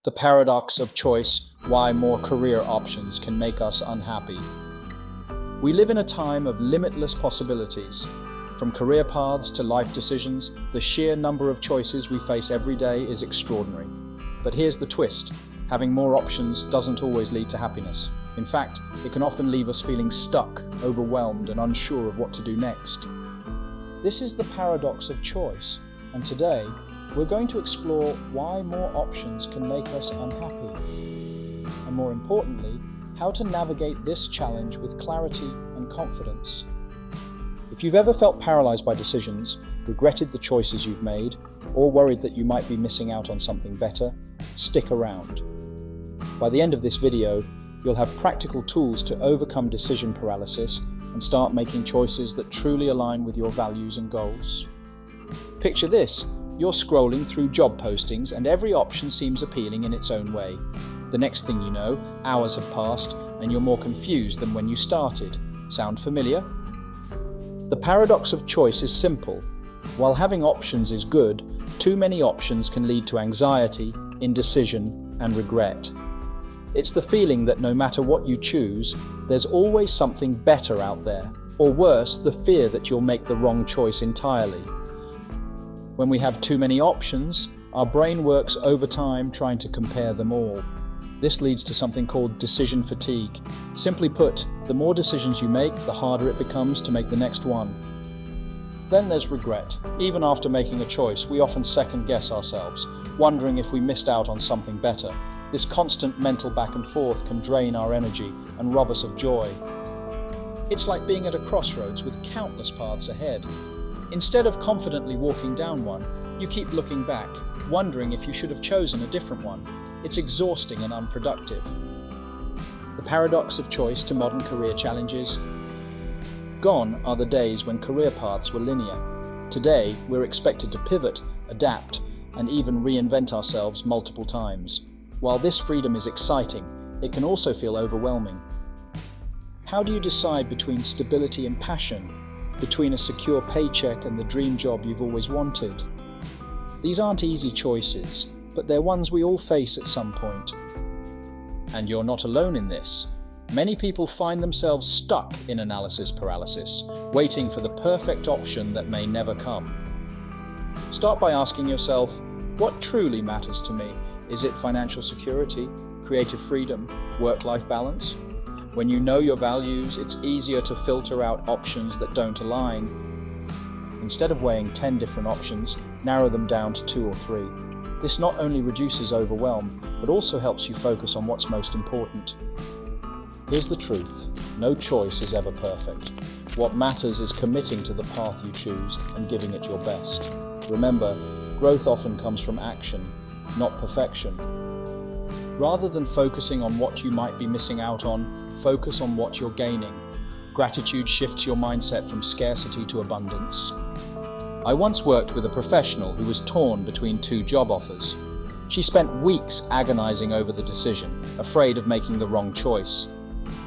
The paradox of choice, why more career options can make us unhappy. We live in a time of limitless possibilities. From career paths to life decisions, the sheer number of choices we face every day is extraordinary. But here's the twist. Having more options doesn't always lead to happiness. In fact, it can often leave us feeling stuck, overwhelmed, and unsure of what to do next. This is the paradox of choice, and today, we're going to explore why more options can make us unhappy, and more importantly, how to navigate this challenge with clarity and confidence. If you've ever felt paralyzed by decisions, regretted the choices you've made, or worried that you might be missing out on something better, stick around. By the end of this video, you'll have practical tools to overcome decision paralysis and start making choices that truly align with your values and goals. Picture this. You're scrolling through job postings and every option seems appealing in its own way. The next thing you know, hours have passed and you're more confused than when you started. Sound familiar? The paradox of choice is simple. While having options is good, too many options can lead to anxiety, indecision, and regret. It's the feeling that no matter what you choose, there's always something better out there, or worse, the fear that you'll make the wrong choice entirely. When we have too many options, our brain works overtime trying to compare them all. This leads to something called decision fatigue. Simply put, the more decisions you make, the harder it becomes to make the next one. Then there's regret. Even after making a choice, we often second-guess ourselves, wondering if we missed out on something better. This constant mental back and forth can drain our energy and rob us of joy. It's like being at a crossroads with countless paths ahead. Instead of confidently walking down one, you keep looking back, wondering if you should have chosen a different one. It's exhausting and unproductive. The paradox of choice to modern career challenges. Gone are the days when career paths were linear. Today, we're expected to pivot, adapt, and even reinvent ourselves multiple times. While this freedom is exciting, it can also feel overwhelming. How do you decide between stability and passion? Between a secure paycheck and the dream job you've always wanted? These aren't easy choices, but they're ones we all face at some point. And you're not alone in this. Many people find themselves stuck in analysis paralysis, waiting for the perfect option that may never come. Start by asking yourself, what truly matters to me? Is it financial security, creative freedom, work-life balance? When you know your values, it's easier to filter out options that don't align. Instead of weighing 10 different options, narrow them down to 2 or 3. This not only reduces overwhelm, but also helps you focus on what's most important. Here's the truth. No choice is ever perfect. What matters is committing to the path you choose and giving it your best. Remember, growth often comes from action, not perfection. Rather than focusing on what you might be missing out on, focus on what you're gaining. Gratitude shifts your mindset from scarcity to abundance. I once worked with a professional who was torn between 2 job offers. She spent weeks agonizing over the decision, afraid of making the wrong choice.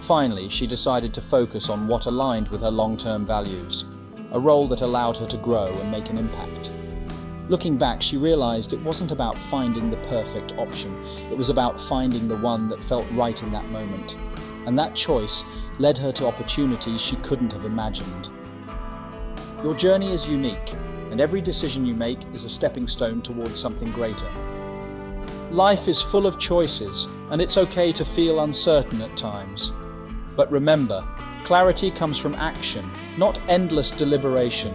Finally, she decided to focus on what aligned with her long-term values, a role that allowed her to grow and make an impact. Looking back, she realized it wasn't about finding the perfect option. It was about finding the one that felt right in that moment. And that choice led her to opportunities she couldn't have imagined. Your journey is unique, and every decision you make is a stepping stone towards something greater. Life is full of choices, and it's okay to feel uncertain at times. But remember, clarity comes from action, not endless deliberation.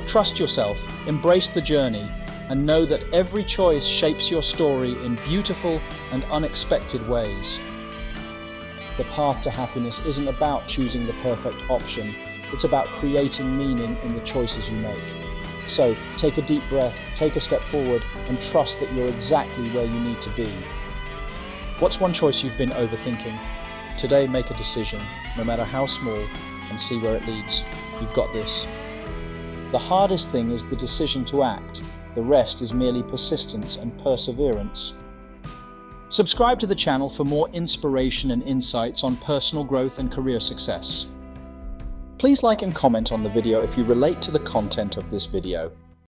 Trust yourself, embrace the journey, and know that every choice shapes your story in beautiful and unexpected ways. The path to happiness isn't about choosing the perfect option, it's about creating meaning in the choices you make. So, take a deep breath, take a step forward, and trust that you're exactly where you need to be. What's one choice you've been overthinking? Today, make a decision, no matter how small, and see where it leads. You've got this. The hardest thing is the decision to act. The rest is merely persistence and perseverance. Subscribe to the channel for more inspiration and insights on personal growth and career success. Please like and comment on the video if you relate to the content of this video.